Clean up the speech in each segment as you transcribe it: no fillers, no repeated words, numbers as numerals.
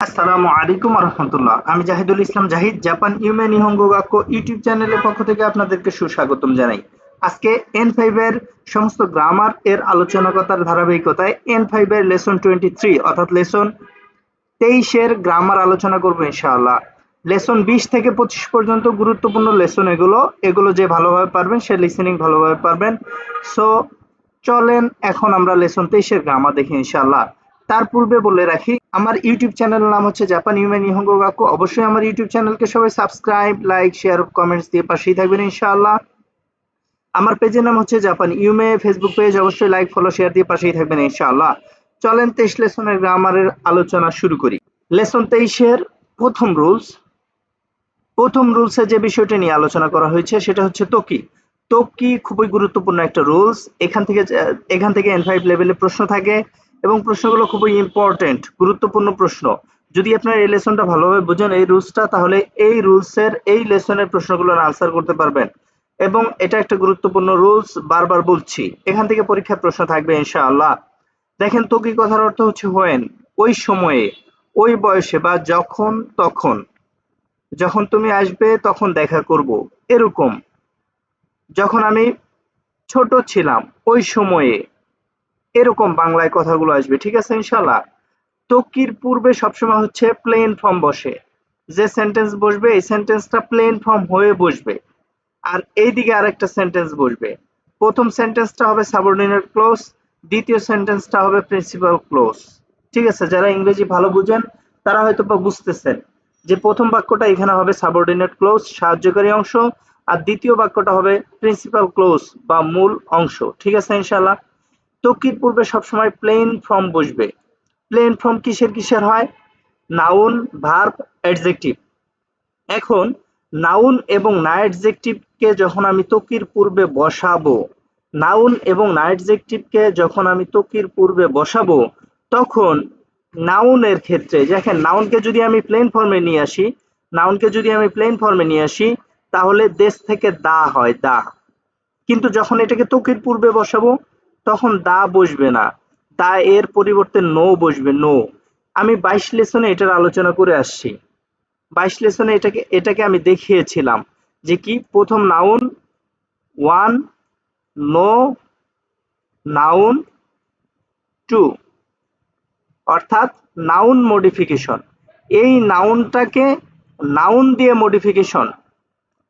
আসসালামু আলাইকুম রহমতুল্লাহ। আমি জাহিদুল ইসলাম জাহিদ জাপান ইউমে নিহঙ্গো গাক্কো ইউটিউব চ্যানেলের পক্ষ থেকে আপনাদেরকে সুস্বাগতম জানাই। আজকে N5 এর সমস্ত গ্রামার এর আলোচনা কথার ধারাবাহিকতায় N5 এর লেসন 23 অর্থাৎ লেসন 23 এর গ্রামার আলোচনা করব ইনশাআল্লাহ। লেসন 20 থেকে 25 পর্যন্ত গুরুত্বপূর্ণ লেসন এগুলো যে ভালোভাবে পারবেন সে লিসেনিং ভালোভাবে পারবেন। সো চলেন এখন আমরা লেসন 23 এর গ্রামার দেখি ইনশাআল্লাহ। তার পূর্বে বলে রাখি আমার ইউটিউব চ্যানেলের নাম হচ্ছে জাপান ইউমে নিহঙ্গো গাক্কো। অবশ্যই আমার ইউটিউব চ্যানেলকে সবাই সাবস্ক্রাইব, লাইক, শেয়ার, কমেন্টস দিয়ে পাশেই থাকবেন ইনশাআল্লাহ। আমার পেজের নাম হচ্ছে জাপান ইউমে, ফেসবুক পেজ অবশ্যই লাইক, ফলো, শেয়ার দিয়ে পাশেই থাকবেন ইনশাআল্লাহ। চলেন 23 লেসনের গ্রামারের আলোচনা শুরু করি। লেসন 23 এর প্রথম রুলসে যে বিষয়টা নিয়ে আলোচনা করা হয়েছে সেটা হচ্ছে তোকি। তোকি খুবই গুরুত্বপূর্ণ একটা রুলস। এখান থেকে N5 লেভেলে প্রশ্ন থাকে এবং প্রশ্নগুলো খুবই ইম্পর্টেন্ট, গুরুত্বপূর্ণ প্রশ্ন। যদি আপনার এই লেসনটা ভালোভাবে বুঝেন এই রুলসটা, তাহলে এই লেসনের প্রশ্নগুলোর আনসার করতে পারবেন। এবং এটা একটা গুরুত্বপূর্ণ রুলস, বারবার বলছি। এখান থেকে পরীক্ষার প্রশ্ন থাকবে ইনশাআল্লাহ। দেখেন, তোকি কথার অর্থ হচ্ছে হোয়েন, ওই সময়ে, ওই বয়সে বা যখন তখন, যখন তুমি আসবে তখন দেখা করব, এরকম। যখন আমি ছোট ছিলাম ওই সময়ে, এরকম বাংলায় কথাগুলো আসবে। ঠিক আছে ইনশাআল্লাহ। তকির পূর্বে সবসময় হচ্ছে প্লেন ফর্ম বসে। যে সেন্টেন্স বসবে এই সেন্টেন্সটা প্লেন ফর্ম হয়ে বসবে। আর এইদিকে আরেকটা সেন্টেন্স বসবে। প্রথম সেন্টেন্সটা হবে সাবঅর্ডিনেট ক্লজ, দ্বিতীয় সেন্টেন্সটা হবে প্রিন্সিপাল ক্লজ। ঠিক আছে, যারা ইংরেজি ভালো বুঝেন তারা হয়তো বা বুঝতেছেন যে প্রথম বাক্যটা এখানে হবে সাবঅর্ডিনেট ক্লজ, সাহায্যকারী অংশ, আর দ্বিতীয় বাক্যটা হবে প্রিন্সিপাল ক্লজ বা মূল অংশ। ঠিক আছে ইনশাআল্লাহ। তকির পূর্বে সবসময় প্লেন ফর্ম বসবে। প্লেন ফর্ম কিসের হয়? Noun, verb, adjective. এখন নাউন এবং না অ্যাডজেক্টিভকে যখন আমি তকির পূর্বে বসাবো, নাউন এবং না অ্যাডজেক্টিভকে যখন আমি তকির পূর্বে বসাবো, তখন নাউনের ক্ষেত্রে দেখেন, নাউনকে যদি আমি প্লেন ফর্মে নিয়ে আসি তাহলে দেশ থেকে দা হয়, দা। কিন্তু যখন এটাকে তকির পূর্বে বসাবো তখন দা বসবে না, দা এর পরিবর্তে নো বসবে, নো। আমি 22 লেসনে এটার আলোচনা করে আসছি। 22 লেসনে এটাকে আমি দেখিয়েছিলাম যে কি, প্রথম noun one, no, noun two, অর্থাৎ নাউন মডিফিকেশন। এই নাউনটাকে নাউন দিয়ে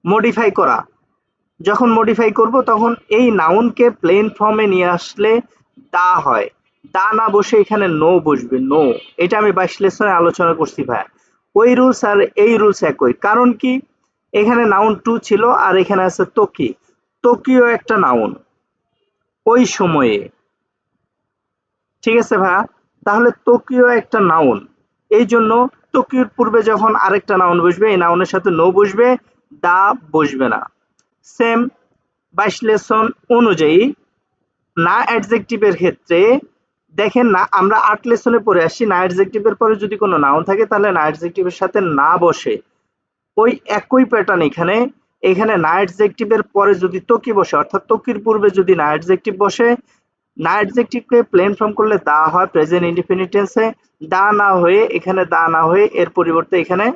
মডিফাই করা। যখন মডিফাই করব তখন এই নাউনকে প্লেন ফর্মে নিয়ে আসলে দা হয়, দা না বসে এখানে নো বসবে, নো। এটা আমি 22 লেসনে আলোচনা করছি ভাই। ওই রুলস আর এই রুলস একই। কারণ কি, এখানে নাউন টু ছিল আর এখানে আছে তোকি। তোকিও একটা নাউন, ওই সময়ে। ঠিক আছে ভাইয়া, তাহলে তোকিও একটা নাউন। এই জন্য তোকিওর পূর্বে যখন আরেকটা নাউন বসবে এই নাউনের সাথে নো বসবে, দা বসবে না। সেম 22 লেসন অনুযায়ী না অ্যাডজেক্টিভের ক্ষেত্রে দেখেন, না আমরা 8 লেসনে পড়ে আসছি, না অ্যাডজেক্টিভের পরে যদি কোনো নাউন থাকে তাহলে না অ্যাডজেক্টিভের সাথে না বসে। ওই একই প্যাটার্ন এখানে। এখানে না অ্যাডজেক্টিভের পরে যদি তকি বসে, অর্থাৎ তকির পূর্বে যদি না অ্যাডজেক্টিভ বসে, না অ্যাডজেক্টিভকে প্লেন ফর্ম করলে দা হয় প্রেজেন্ট ইনডিফিনিট টেন্সে। দা না হয়ে এর পরিবর্তে এখানে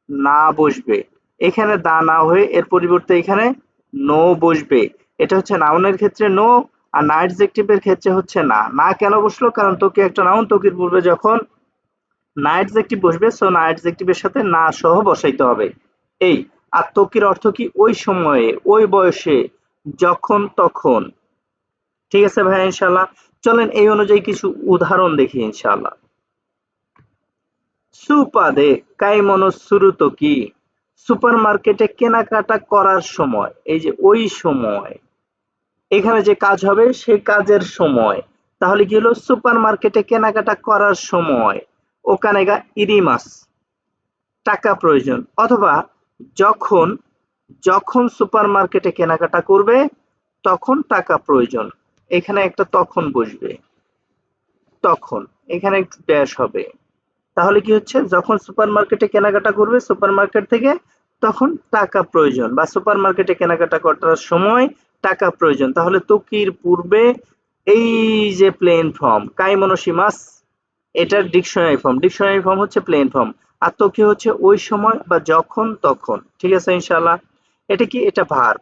না বসবে। এখানে দা না হয়ে এর পরিবর্তে এখানে নো বসবে। এটা হচ্ছে নাউনের ক্ষেত্রে নো, আর না অ্যাডজেক্টিভের ক্ষেত্রে হচ্ছে না। না কেন বসলো? কারণ তকি একটা নাউন, তকির পূর্বে যখন না অ্যাডজেক্টিভ বসবে সো না অ্যাডজেক্টিভের সাথে না সহ বসাইতে হবে। এই। আর তকির অর্থ কি? ওই সময়ে, ওই বয়সে, যখন তখন। ঠিক আছে ভাই ইনশাআল্লাহ। চলেন এই অনুযায়ী কিছু উদাহরণ দেখি ইনশাআল্লাহ। সুপাদে কাইমনো সুরুতো কি, সুপার মার্কেটে কেনাকাটা করার সময়। এই যে ওই সময়, এখানে যে কাজ হবে সেই কাজের সময়। তাহলে কি হলো? সুপার মার্কেটে কেনাকাটা করার সময় ওখানে ইরিমাস, টাকা প্রয়োজন। অথবা যখন, যখন সুপার মার্কেটে কেনাকাটা করবে তখন টাকা প্রয়োজন। এখানে একটা তখন বসবে, তখন। এখানে একটু ড্যাশ হবে। তাহলে কি হচ্ছে? যখন সুপার মার্কেটে কেনাকাটা করবে সুপার মার্কেট থেকে তখন টাকা প্রয়োজন, বা সুপার মার্কেটে কেনাকাটা করার সময় টাকা প্রয়োজন। তাহলে তকির পূর্বে এই যে প্লেন ফর্ম কাইমোনোসিমাস, এটার ডিকশনারি ফর্ম হচ্ছে প্লেন ফর্ম। আর তকি হচ্ছে ওই সময় বা যখন তখন। ঠিক আছে ইনশাআল্লাহ। এটা কি? এটা ভার্ব।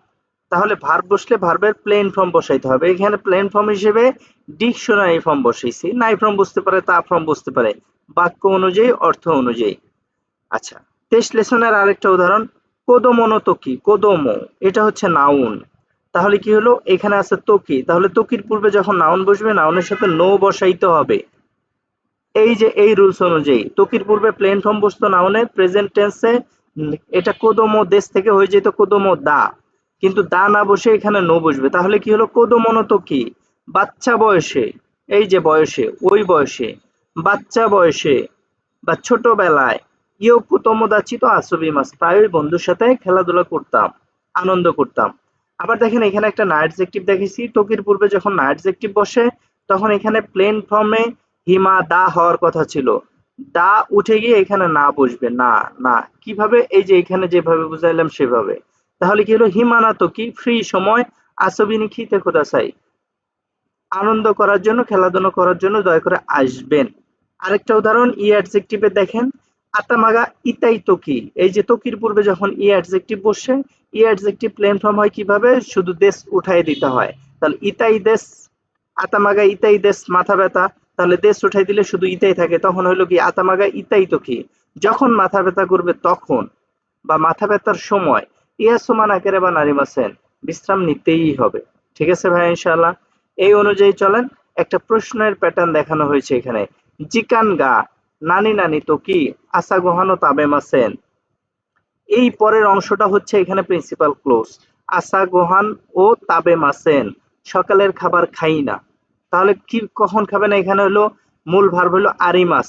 তাহলে ভার্ব বসলে ভার্বের প্লেন ফর্ম বসাইতে হবে। এখানে প্লেন ফর্ম হিসেবে ডিকশনারি ফর্ম বসাইছি। নাই ফর্ম বসতে পারে, তা ফর্ম বসতে পারে, বাক্য অনুযায়ী, অর্থ অনুযায়ী। আচ্ছা, 23 লেসনের আরেকটা উদাহরণ, কোদমনতকি। কোদমো এটা হচ্ছে নাউন। তাহলে কি হলো? এখানে আছে তকি, তাহলে তকির পূর্বে যখন নাউন বসবে নাউনের সাথে নো বসাইতে হবে। এই যে এই রুলস অনুযায়ী তকির পূর্বে প্লেন ফর্ম বসতো নাউনের প্রেজেন্ট টেন্সে, এটা কোদমো দেশ থেকে হয়ে যেত কোদমো দা, কিন্তু দা না বসে এখানে নো বসবে। তাহলে কি হলো? কোদমনতকি, বাচ্চা বয়সে। এই যে বয়সে, ওই বয়সে, বাচ্চা বয়সে বা ছোটবেলায়, ইয়োকু তোমোদাচি তো আসবি মাস, প্রায়ই বন্ধুর সাথে খেলাধুলা করতাম, আনন্দ করতাম। আবার দেখেন এখানে একটা না অ্যাডজেক্টিভ দেখেছি, তকির পূর্বে যখন না অ্যাডজেক্টিভ বসে তখন এখানে প্লেন ফর্মে হিমা দা হওয়ার কথা ছিল, দা উঠে গিয়ে এখানে না বসবে। না, না কিভাবে? এই যে এখানে যেভাবে বুঝাইলাম সেভাবে। তাহলে কি হলো? হিমানা তকি, ফ্রি সময়, আসবিনি খিতে খোদাসাই, আনন্দ করার জন্য, খেলাধুলা করার জন্য দয়া করে আসবেন। আরেকটা উদাহরণ ই অ্যাডজেক্টিভে দেখেন, আতামাগা ইতাই তকি। এই যে তকির পূর্বে যখন ই অ্যাডজেক্টিভ বসে, ই অ্যাডজেক্টিভ প্লেন ফর্ম হয় কিভাবে? শুধু দেশ উঠাই দিতে হয়। তাহলে ইতাই দেশ, আতামাগা ইতাই দেশ, মাথা ব্যথা, তাহলে দেশ উঠাই দিলে শুধু ইতাই থাকে, তখন হলো কি? আতামাগা ইতাই তকি, যখন মাথা ব্যথা করবে তখন, বা মাথা ব্যথার সময়। ইয়াসুমান আকেরে বা নারিমাসেন, বিশ্রাম নিতেই হবে। ঠিক আছে ভাই ইনশাআল্লাহ। এই অনুযায়ী চলেন। একটা প্রশ্নের প্যাটার্ন দেখানো হয়েছে এখানে, জিকান গা নানি নানি তো কি আসা গোহানো তাবে মাসেন। এই পরের অংশটা হচ্ছে এখানে প্রিন্সিপাল ক্লোজ, আসা গোহান ও তাবে মাসেন, সকালের খাবার খাই না। তাহলে কি কখন খাবে না? এখানে হলো মূল ভার্ব হলো আরিমাস।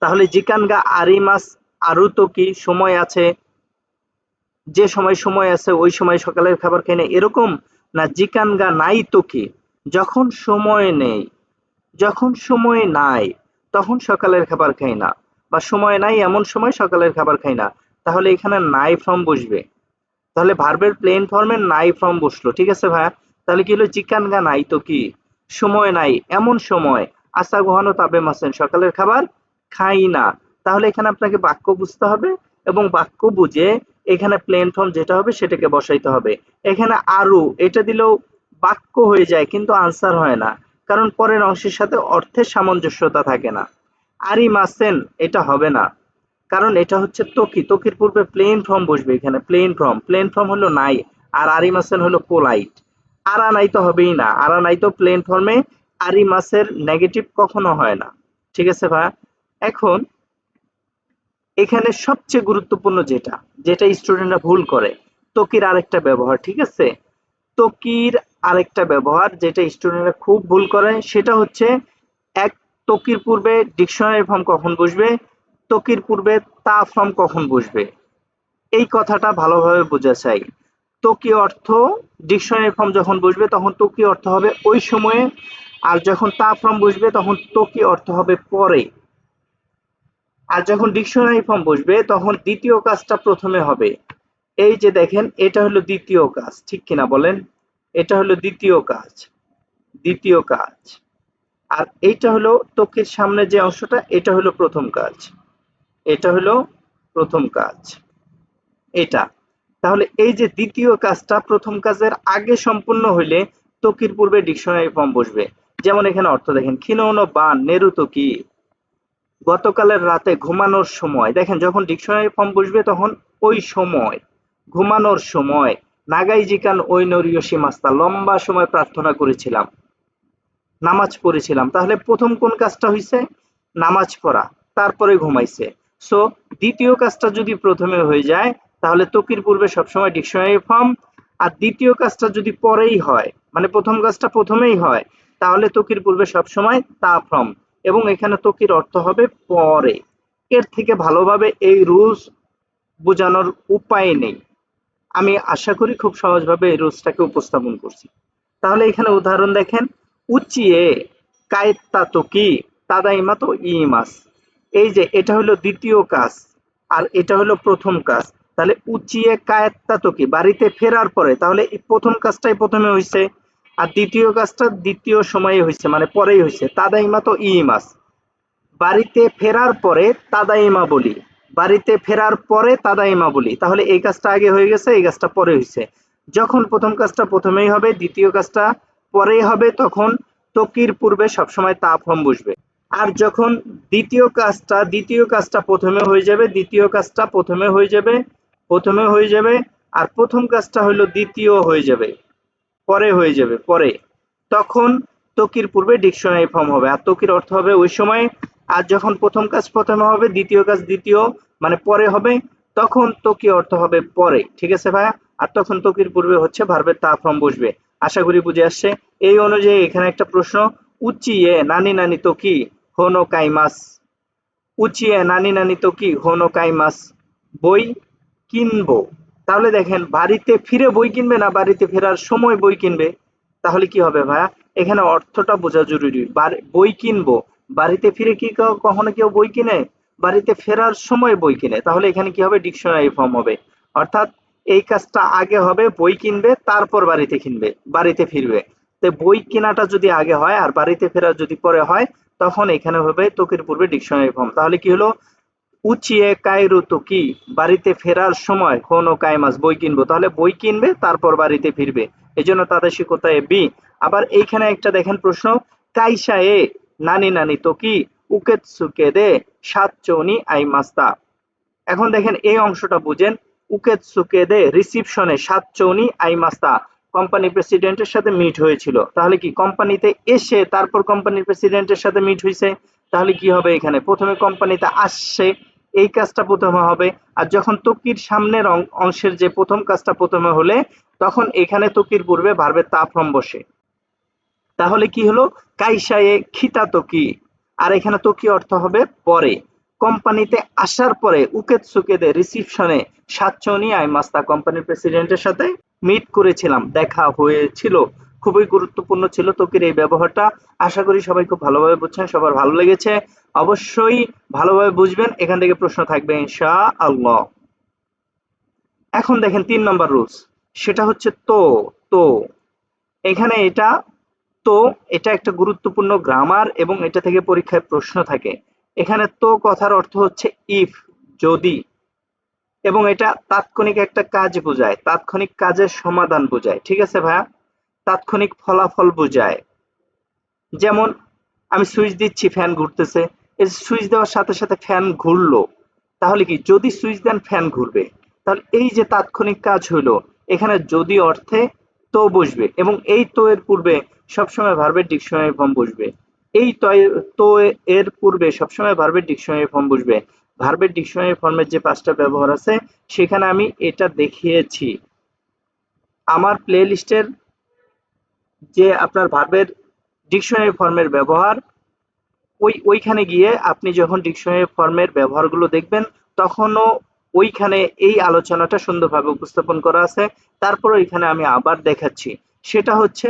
তাহলে জিকান গা আরিমাস, আরু তো কি সময় আছে, যে সময় সময় আছে ওই সময় সকালের খাবার খাই না, এরকম না। জিকান গা নাই তো কি, যখন সময় নেই, যখন সময় নাই তখন সকালের খাবার খাই না, বা সময় নাই এমন সময় সকালের খাবার খাই না। তাহলে এখানে নাই ফর্ম বসবে। তাহলে ভার্বের প্লেন ফর্মে নাই ফর্ম বসলো। ঠিক আছে ভাইয়া? তাহলে কি হলো? চিকান গা নাই তো কি, সময় নাই এমন সময়, আসা গোহানো তাবে মাসেন, সকালের খাবার খাই না। তাহলে এখানে আপনাকে বাক্য বুঝতে হবে, এবং বাক্য বুঝে এখানে প্লেন ফর্ম যেটা হবে সেটাকে বসাইতে হবে। এখানে আরু এটা দিলেও বাক্য হয়ে যায়, কিন্তু আনসার হয় না, কারণ পরের অংশের সাথে অর্থের সামঞ্জস্যতা থাকে না। আরি মাসেন এটা হবে না, কারণ এটা হচ্ছে তকি, তকির পূর্বে প্লেন ফর্ম বসবে। এখানে প্লেন ফর্ম হলো নাই, আর আরি মাসেন হলো পোলাইট। আরা নাই তো হবেই না, আরা নাই তো প্লেন ফর্মে আরি মাসের নেগেটিভ কখনো হয় না। ঠিক আছে ভাই? এখন এখানে সবচেয়ে গুরুত্বপূর্ণ যেটা, যেটা স্টুডেন্টরা ভুল করে, তকির আরেকটা ব্যবহার। ঠিক আছে? তকির আরেকটা ব্যবহার যেটা স্টুডেন্টরা খুব ভুল করে, সেটা হচ্ছে এক, তকির পূর্বে ডিকশনারি ফর্ম কখন বসবে, তকির পূর্বে তা ফর্ম কখন বসবে। এই কথাটা ভালোভাবে বোঝা চাই। তকি অর্থ, ডিকশনারি ফর্ম যখন বসবে তখন তকি অর্থ হবে ওই সময়ে, আর যখন তা ফর্ম বসবে তখন তকি অর্থ হবে পরে। আর যখন ডিকশনারি ফর্ম বসবে তখন দ্বিতীয় কাজটা প্রথমে হবে। এই যে দেখেন, এটা হলো দ্বিতীয় কাজ, ঠিক কিনা বলেন? এটা হলো দ্বিতীয় কাজ, দ্বিতীয় কাজ। আর এইটা হলো ত্বকের সামনে যে অংশটা, এটা হলো প্রথম কাজ, এটা হলো প্রথম কাজ, এটা। তাহলে এই যে দ্বিতীয় কাজটা প্রথম কাজের আগে সম্পূর্ণ হইলে তকির পূর্বে ডিকশনারি ফর্ম বসবে। যেমন এখানে অর্থ দেখেন, খিনোনো বা নেরু তকি, গতকালের রাতে ঘুমানোর সময়। দেখেন যখন ডিকশনারি ফর্ম বসবে তখন ওই সময়, ঘুমানোর সময়, নাগাই জিকান ওই নরিয়সী মাস্তা, লম্বা সময় প্রার্থনা করেছিলাম, নামাজ পড়েছিলাম। তাহলে প্রথম কোন কাজটা হইছে? নামাজ পড়া, তারপরে ঘুমাইছে। সো দ্বিতীয় কাজটা যদি প্রথমে হয়ে যায় তাহলে তকির পূর্বে সবসময় ডিকশনারি ফর্ম, আর দ্বিতীয় কাজটা যদি পরেই হয়, মানে প্রথম কাজটা প্রথমেই হয়, তাহলে তকির পূর্বে সবসময় তা ফর্ম, এবং এখানে তকির অর্থ হবে পরে। এর থেকে ভালোভাবে এই রুলস বোঝানোর উপায় নেই। আমি আশা করি খুব সহজভাবে এই রুলসটাকে উপস্থাপন করছি। তাহলে এখানে উদাহরণ দেখেন, উচিয়ে কায়েত্তা তো কি তাদাইমা তো ইমাস। এই যে এটা হলো দ্বিতীয় কাজ, আর এটা হলো প্রথম কাজ। তাহলে উচিয়ে কায়েত্তা তো কি, বাড়িতে ফেরার পরে, তাহলে এই প্রথম কাজটাই প্রথমে হয়েছে, আর দ্বিতীয় কাজটা দ্বিতীয় সময়ে হয়েছে, মানে পরেই হয়েছে। তাদাইমা তো ইমাস, বাড়িতে ফেরার পরে তাদাইমা বলি, বাড়িতে ফেরার পরে তাদাইমা বলি, তাহলে এই কাজটা আগে হয়ে গেছে, এই কাজটা পরে হয়েছে। যখন প্রথম কাজটা প্রথমেই হবে, দ্বিতীয় কাজটা পরেই হবে, তখন তকির পূর্বে সবসময় তা ফর্ম বসবে। আর যখন দ্বিতীয় কাজটা প্রথমে হয়ে যাবে, দ্বিতীয় কাজটা প্রথমে হয়ে যাবে, প্রথমে হয়ে যাবে, আর প্রথম কাজটা হলো দ্বিতীয় হয়ে যাবে, পরে হয়ে যাবে, পরে, তখন তকির পূর্বে ডিকশনারি ফর্ম হবে, আর তকির অর্থ হবে ওই সময়। আর যখন প্রথম কাজ প্রথমে হবে, দ্বিতীয় কাজ দ্বিতীয় মানে পরে হবে, তখন তকি অর্থ হবে পরে। ঠিক আছে ভাইয়া? আর তখন তকির পূর্বে হচ্ছে ভার্বের তা ফর্ম বসবে। আশা করি বুঝে আসছে। এই অনুযায়ী এখানে একটা প্রশ্ন, উচিয়ে নানি নানি তকি হোনো কাইমাস, উচিয়ে নানি নানি তকি হোনো কাইমাস, বই কিনবো। তাহলে দেখেন, বাড়িতে ফিরে বই কিনবে না বাড়িতে ফেরার সময় বই কিনবে? তাহলে কি হবে ভাইয়া? এখানে অর্থটা বোঝা জরুরি। বই কিনবো, বাড়িতে ফিরে কি কখনো কেউ বই কিনে? বাড়িতে ফেরার সময় বই কিনে। তাহলে এখানে কি হবে? ডিকশনারি ফর্ম হবে। অর্থাৎ এই কাজটা আগে হবে, বই কিনবে, তারপর বাড়িতে কিনবে, বাড়িতে ফিরবে। তো বই কেনাটা যদি আগে হয় আর বাড়িতে ফেরা যদি পরে হয়, তখন এখানে হবে তকির পূর্বে ডিকশনারি ফর্ম। তাহলে কি হলো? উচিয়ে কায়রু তোকি, বাড়িতে ফেরার সময় কোনো কাইমাস, বই কিনবো। তাহলে বই কিনবে, তারপর বাড়িতে ফিরবে। এই জন্য তাদের শিক্ষতায় বি। আবার এইখানে একটা দেখেন প্রশ্ন, কাইসা এ নানি নানি তোকি উকেতসুকে দে সাতচৌনি আই মাস্তা। এখন দেখেন এই অংশটা বুঝেন, উকেতসুকে দে রিসিপশনে সাতচৌনি আই মাস্তা, কোম্পানি প্রেসিডেন্টের সাথে মিট হয়েছিল। তাহলে কি কোম্পানিতে এসে তারপর কোম্পানির প্রেসিডেন্টের সাথে মিট হয়েছে? তাহলে কি হবে? এখানে প্রথমে কোম্পানিতে আসছে, এই কাজটা প্রথমে হবে। আর যখন তকির সামনের অংশের যে প্রথম কাজটা প্রথমে হলে, তখন এখানে তকির পূর্বে ভার্বের তা ফর্ম বসে। তাহলে কি হলো? কাইসায়ে খিতা তকি, আর এখানে তকি অর্থ হবে পরে। কোম্পানিতে আসার পরে উকেতসুকেদে রিসিপশনে সাতচৌনি আই মাস্তা, কোম্পানির প্রেসিডেন্টের সাথে মিট করেছিলাম, দেখা হয়েছিল। খুবই গুরুত্বপূর্ণ ছিল তকির এই ব্যবহারটা। আশা করি সবাই খুব ভালোভাবে বুঝছেন, সবার ভালো লেগেছে। অবশ্যই ভালোভাবে বুঝবেন, এখান থেকে প্রশ্ন থাকবে ইনশাআল্লাহ। এখন দেখেন ৩ নম্বর রুলস, সেটা হচ্ছে তো। তো এখানে এটা, তো এটা একটা গুরুত্বপূর্ণ গ্রামার এবং এটা থেকে পরীক্ষায় প্রশ্ন থাকে। এখানে তো কথার অর্থ হচ্ছে ইফ, যদি, এবং এটা তাৎক্ষণিক একটা কাজ বোঝায়, তাৎক্ষণিক কাজের সমাধান বোঝায়। ঠিক আছে ভাইয়া? তাৎক্ষণিক ফলাফল বোঝায়। যেমন আমি সুইচ দিচ্ছি, ফ্যান ঘুরতেছে, এই সুইচ দেওয়ার সাথে সাথে ফ্যান ঘুরলো, তাহলে কি যদি সুইচ দেন ফ্যান ঘুরবে। তাহলে এই যে তাৎক্ষণিক কাজ হইলো, এখানে যদি অর্থে তো বসবে, এবং এই তো এর পূর্বে সবসময় ভার্বের ডিকশনারি ফর্ম বসবে। এই তো এর পূর্বে সবসময় ভার্বের ডিকশনারি ফর্ম বসবে। ভার্বের ডিকশনারি ফর্মের যে ৫টা ব্যবহার আছে, সেখানে আমি এটা দেখিয়েছি আমার প্লে লিস্টের, যে আপনার ভার্বের ডিকশনারি ফর্মের ব্যবহার, ওইখানে গিয়ে আপনি যখন ডিকশনারি ফর্মের ব্যবহারগুলো দেখবেন, তখনও ওইখানে এই আলোচনাটা সুন্দরভাবে উপস্থাপন করা আছে। তারপর ওইখানে আমি আবার দেখাচ্ছি। সেটা হচ্ছে,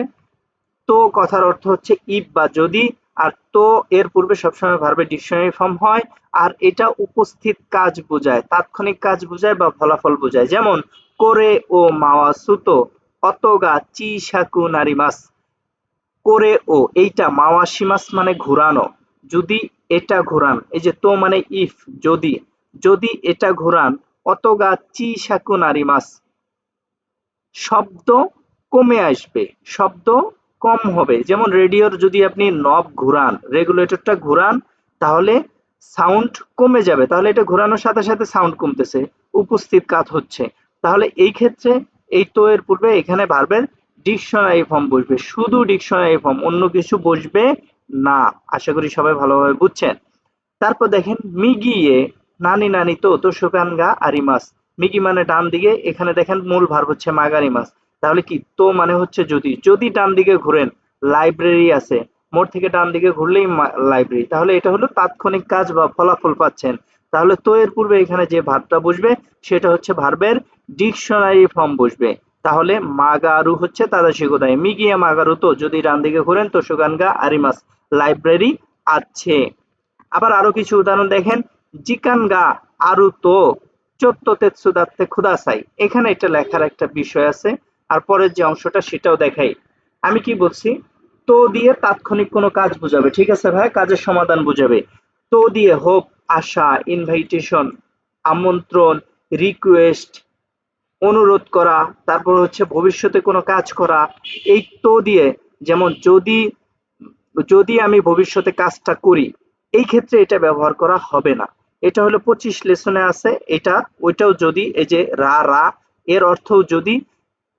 তো কথার অর্থ হচ্ছে ইফ বা যদি, আর তো এর পূর্বে সবসময় ভার্বের ডিকশনারি ফর্ম হয়। আর এটা উপস্থিত কাজ বোঝায়, তাৎক্ষণিক কাজ বোঝায় বা ফলাফল বোঝায়। যেমন করে ও মাওয়া সুতো অতগা চি সাকু নারিমাস, করে ও এইটা মাওয়াশিমাস মানে ঘুরানো, যদি এটা ঘুরান, এই যে তো মানে ইফ, যদি, যদি এটা ঘুরান, অতগা চি সাকু নারিমাস, শব্দ কমে আসবে, শব্দ কম হবে। যেমন রেডিওর যদি আপনি নব ঘুরান, রেগুলেটরটা ঘুরান, তাহলে সাউন্ড কমে যাবে। তাহলে এটা ঘোরানোর সাথে সাথে সাউন্ড কমতেছে, উপস্থিত কাজ হচ্ছে। তাহলে এই ক্ষেত্রে এই তো এর পূর্বে এখানে ভার্বের ডিকশনারি ফর্ম বসবে, শুধু ডিকশনারি ফর্ম, অন্য কিছু বসবে না। আশা করি সবাই ভালোভাবে বুঝছেন। তারপর দেখেন মিগিয়ে নানি নানি তো তোশোকানগা আরিমাস, মিগি মানে ডান দিকে, এখানে দেখেন মূল ভার্ব হচ্ছে মাগারিমাস। তাহলে কি? তো মানে হচ্ছে যদি, যদি ডান দিকে ঘুরেন লাইব্রেরি আছে, মোড় থেকে ডান দিকে ঘুরলেই লাইব্রেরি, তাহলে এটা হলো তাৎক্ষণিক কাজ বা ফলাফল পাচ্ছেন। তাহলে তো এর পূর্বে এখানে যে ভার্বটা বসবে, সেটা হচ্ছে ভার্বের ডিকশনারি ফর্ম বসবে। তাহলে মাগারু হচ্ছে তাদাশি কোথায়, মিগিয়া মাগারু তো, যদি ডান দিকে ঘুরেন তোশোকানগা আরিমাস, লাইব্রেরি আছে। আবার আরো কিছু উদাহরণ দেখেন, জিকানগা আরু তো চোত্তো তেৎসুদাত্তে খুদাসাই, এখানে এটা লেখার একটা বিষয় আছে। আর পরের যে অংশটা সেটাও দেখাই। আমি কি বলছি? তো দিয়ে তাৎক্ষণিক কোনো কাজ বোঝাবে। ঠিক আছে ভাই? কাজের সমাধান বোঝাবে। তো দিয়ে হোপ, আশা, ইনভাইটেশন, আমন্ত্রণ, রিকোয়েস্ট, অনুরোধ করা, তারপর হচ্ছে ভবিষ্যতে কোনো কাজ করা। এই তো দিয়ে, যেমন যদি যদি আমি ভবিষ্যতে কাজটা করি, এই ক্ষেত্রে এটা ব্যবহার করা হবে না। এটা হলো 25 লেসনে আছে এটা। ওইটাও যদি, এই যে রা রা, এর অর্থও যদি,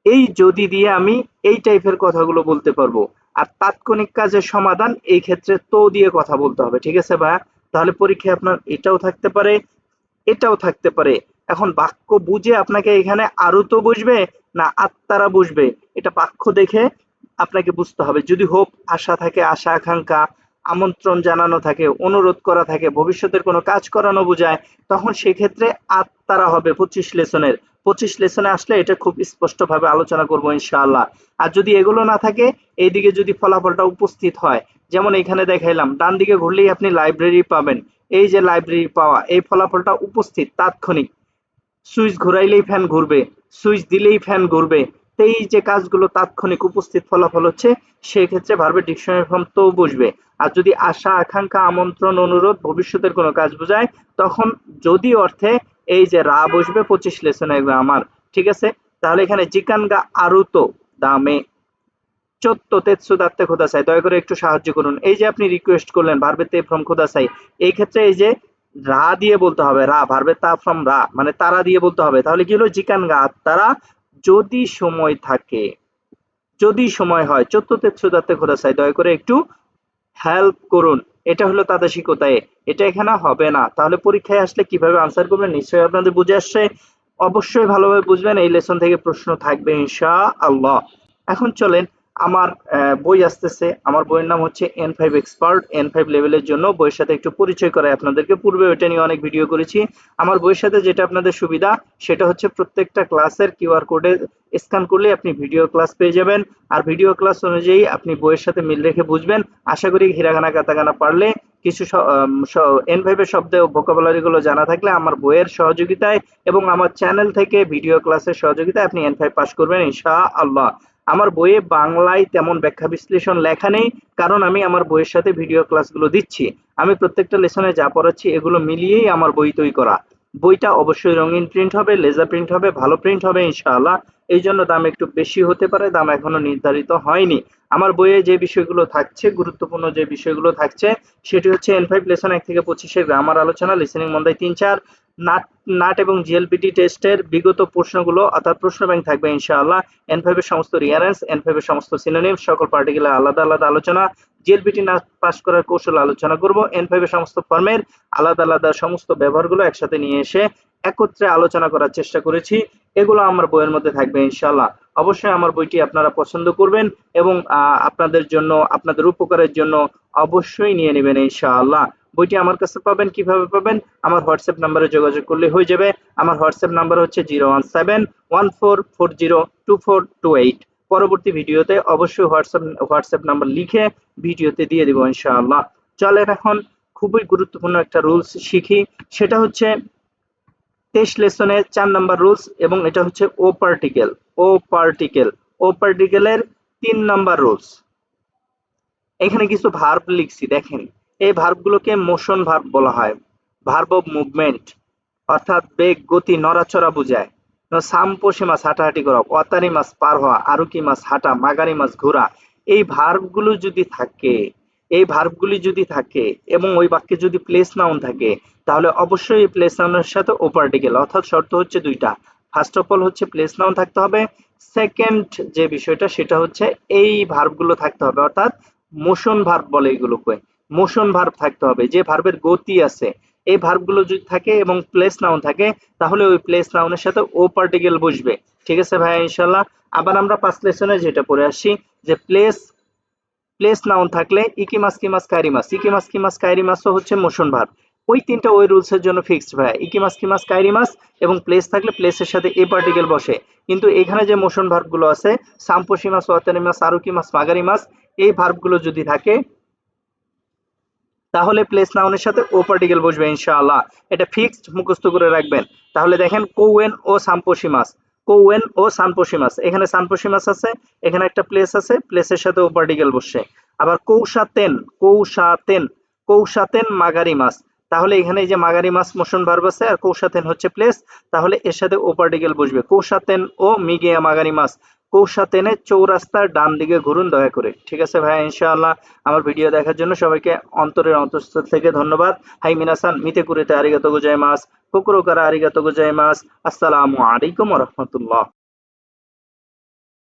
এই যদি দিয়ে আমি এই টাইপের কথাগুলো বলতে পারবো। আর তাৎক্ষণিক কাজের সমাধান এই ক্ষেত্রে তো দিয়ে কথা বলতে হবে, ঠিক আছে ভাইয়া? তাহলে পরীক্ষায় আপনার এটাও থাকতে পারে, এটাও থাকতে পারে। এখন বাক্য বুঝে আপনাকে এখানে আরো তো বুঝবে না আত্মারা বুঝবে, এটা বাক্য দেখে আপনাকে বুঝতে হবে। যদি হোপ, আশা থাকে, আশা আকাঙ্ক্ষা, আমন্ত্রণ জানানো থাকে, অনুরোধ করা থাকে, ভবিষ্যতের কোনো কাজ করানো বোঝায়, তখন সেক্ষেত্রে আত্মারা হবে 25 লেসনের। 25 লেসনে আসলে এটা খুব স্পষ্টভাবে আলোচনা করবো ইনশাআল্লাহ। আর যদি এগুলো না থাকে, এইদিকে যদি ফলাফলটা উপস্থিত হয়, যেমন এখানে দেখাইলাম, ডান দিকে ঘুরলেই আপনি লাইব্রেরি পাবেন। এই যে লাইব্রেরি পাওয়া, এই ফলাফলটা উপস্থিত, তাৎক্ষণিক। সুইচ ঘোরাইলেই ফ্যান ঘুরবে, সুইচ দিলেই ফ্যান ঘুরবে। তো এই যে কাজগুলো তাৎক্ষণিক উপস্থিত ফলাফল হচ্ছে, সেক্ষেত্রে ভার্বের ডিকশনারি ফর্ম তো বসবে। আর যদি আশা, আকাঙ্ক্ষা, আমন্ত্রণ, অনুরোধ, ভবিষ্যতের কোনো কাজ বোঝায়, তখন যদি অর্থে এই যে রা বসবে 25 লেসনের গ্রামার, ঠিক আছে? তাহলে এখানে জিকানগা আরুতো দামে চত্ব তেৎসু দাত্তে খোদা চাই, দয়া করে একটু সাহায্য করুন। এই যে আপনি রিকোয়েস্ট করলেন ভার্বের তে ফ্রম খোদা চাই, এই ক্ষেত্রে এই যে রা দিয়ে বলতে হবে, রা ভার্বের তা ফ্রম রা, মানে তারা দিয়ে বলতে হবে। তাহলে কি হলো, জিকান গা তারা, যদি সময় থাকে, যদি সময় হয়, চত্ব তেৎসু দাত্তে খোদা চাই, দয়া করে একটু হেল্প করুন। এটা হলো তাদাশিকতায়, এটা এখানে হবে না। তাহলে পরীক্ষায় আসলে কিভাবে আনসার করবেন নিশ্চয়ই আপনাদের বুঝে আসছে। অবশ্যই ভালোভাবে বুঝবেন, এই লেসন থেকে প্রশ্ন থাকবে ইনশাআল্লাহ। এখন চলেন, আমার বই আসতেছে, আমার বইয়ের নাম হচ্ছে N5 এক্সপার্ট। N5 লেভেলের জন্য বইয়ের সাথে একটু পরিচয় করাই আপনাদেরকে। পূর্বে ওইটা নিয়ে অনেক ভিডিও করেছি। আমার বইয়ের সাথে যেটা আপনাদের সুবিধা, সেটা হচ্ছে প্রত্যেকটা ক্লাসের কিউআর কোডে স্ক্যান করলে আপনি ভিডিও ক্লাস পেয়ে যাবেন। আর ভিডিও ক্লাস অনুযায়ী আপনি বইয়ের সাথে মিল রেখে বুঝবেন। আশা করি হিরাগানা কাতাকানা পারলে, কিছু N5 এর শব্দ ও ভোকাবুলারি গুলো জানা থাকলে আমার বইয়ের সহযোগিতায় এবং আমার চ্যানেল থেকে ভিডিও ক্লাসের সহযোগিতায় আপনি N5 পাস করবেন ইনশাআল্লাহ। আমার বইয়ে বাংলায় তেমন ব্যাখ্যা বিশ্লেষণ লেখা নেই, কারণ আমি আমার বইয়ের সাথে ভিডিও ক্লাসগুলো দিচ্ছি। আমি প্রত্যেকটা লেসনে যা পড়াচ্ছি এগুলো মিলিয়েই আমার বই তৈরি করা। বইটা অবশ্যই রঙিন প্রিন্ট হবে, লেজার প্রিন্ট হবে, ভালো প্রিন্ট হবে ইনশাআল্লাহ। এই জন্য দাম একটু বেশি হতে পারে, দাম এখনো নির্ধারিত হয়নি। আমার বইয়ে যে বিষয়গুলো থাকছে, গুরুত্বপূর্ণ যে বিষয়গুলো থাকছে, সেটি হচ্ছে N5 লেসন 1 থেকে 25 এর গ্রামার আলোচনা, লিসেনিং মন্দাই 3-4, নাট নাট এবং জিএলপিটি টেস্টের বিগত প্রশ্নগুলো, অর্থাৎ প্রশ্ন ব্যাংক থাকবে ইনশাআল্লাহ। N5 এর সমস্ত রিয়ারেন্স, N5 এর সমস্ত সিনোনিম, সকল পার্টিকুলার আলাদা আলাদা আলোচনা, জিএলপিটি না পাস করার কৌশল আলোচনা করব। N5 এর সমস্ত ফর্মের আলাদা আলাদা সমস্ত ব্যবহারগুলো একসাথে নিয়ে এসে একত্রে আলোচনা করার চেষ্টা করেছি। এগুলো আমার বইয়ের মধ্যে থাকবে ইনশাআল্লাহ। অবশ্যই আমার বইটি আপনারা পছন্দ করবেন এবং আপনাদের জন্য, আপনাদের উপকারের জন্য অবশ্যই নিয়ে নেবেন ইনশাআল্লাহ। বইটি আমার কাছে পাবেন, কিভাবে পাবেন? আমার হোয়াটসঅ্যাপ নাম্বারে যোগাযোগ করলে হয়ে যাবে। আমার হোয়াটসঅ্যাপ নাম্বার হচ্ছে 01714402428। পরবর্তী ভিডিওতে অবশ্যই হোয়াটসঅ্যাপ নাম্বার লিখে ভিডিওতে দিয়ে দিব ইনশাআল্লাহ। চলেন এখন খুবই গুরুত্বপূর্ণ একটা রুলস শিখি, সেটা হচ্ছে 23 লেসনের 4 নাম্বার রুলস, এবং এটা হচ্ছে ও পার্টিকেল। ও পার্টিকেল, ও পার্টিকেলের 3 নাম্বার রুলস। এখানে কিছু ভার্ব লিখছি, দেখেন। এই ভার্বগুলোকে মোশন ভার্ব বলা হয়, ভার্ব অফ মুভমেন্ট, অর্থাৎ বেগ, গতি, নড়াচড়া বোঝায়। সাম্পোষী মাছ হাঁটাহাঁটি করা, অতারি মাছ পার হওয়া, আরুকি মাছ হাঁটা, মাগারি মাছ ঘোরা। এই ভার্বগুলো যদি থাকে, এই ভার্বগুলি যদি থাকে এবং ওই বাক্যে যদি প্লেস নাউন থাকে, তাহলে অবশ্যই এই প্লেস নাউনের সাথে ও পার্টিকেল, অর্থাৎ শর্ত হচ্ছে দুইটা। ফার্স্ট অফ অল হচ্ছে প্লেস নাউন থাকতে হবে। সেকেন্ড যে বিষয়টা, সেটা হচ্ছে এই ভার্বগুলো থাকতে হবে, অর্থাৎ মোশন ভার্ব বলে এগুলোকে। মোশন ভার্ব থাকতে হবে, যে ভার্বের গতি আছে। এই ভার্বগুলো যদি থাকে এবং প্লেস নাউন থাকে, তাহলে ওই প্লেস নাউনের সাথে ও পার্টিকেল বসবে। ঠিক আছে ভাইয়া ইনশাআল্লাহ। আবার আমরা 5 লেসনে যেটা পড়ে আসছি, যে প্লেস নাউন থাকলে ইকিমাস, কিমাস, কাইরিমাস, ইকিমাস, কিমাস, কাইরিমাসও হচ্ছে মোশন ভার্ব। ওই তিনটা ওই রুলস এর জন্য ফিক্সড ভাইয়া, ইকিমাস, কিমাস, কাইরিমাস, এবং প্লেস থাকলে প্লেসের সাথে এ পার্টিকেল বসে। কিন্তু এখানে যে মোশন ভার্ব গুলো আছে, সাম্পোসিমাস, ওয়াতানিমাস, আরুকিমাস, মাগারিমাস, এই ভার্ব গুলো যদি থাকে, তাহলে প্লেস নাউনের সাথে ও পার্টিকেল বসবে ইনশাআল্লাহ। এটা ফিক্সড, মুখস্থ করে রাখবেন। তাহলে দেখেন, কৌয়েন ও সাম্পোসিমাস, কৌয়েন ও সাম্পোসিমাস, এখানে সাম্পোসিমাস আছে, এখানে একটা প্লেস আছে, প্লেসের সাথে ও পার্টিকেল বসছে। আবার কৌশাতেন, কৌশাতেন, কৌশাতেন মাগারি মাস। তাহলে এখানে এই যে মাগারি মাস মোশন ভার্ব আছে আর কৌশাতেন হচ্ছে প্লেস, তাহলে এর সাথে ও পার্টিকেল বসবে। কৌশাতেন ও মিগেয়া মাগারি মাস। কৌশাতেনে চৌরাস্তার ডান দিকে ঘুরুন দয়া করে। ঠিক আছে ভাইয়া, ইনশাআল্লাহ। আমার ভিডিও দেখার জন্য সবাইকে অন্তরের অন্তঃস্থল থেকে ধন্যবাদ। হাই মিনাসান মিতে কুরেতে আরিগাতো গোজাইমাস। কোকোরো কারা আরিগাতো গোজাইমাস। আসসালামু আলাইকুম ওয়া রাহমাতুল্লাহ।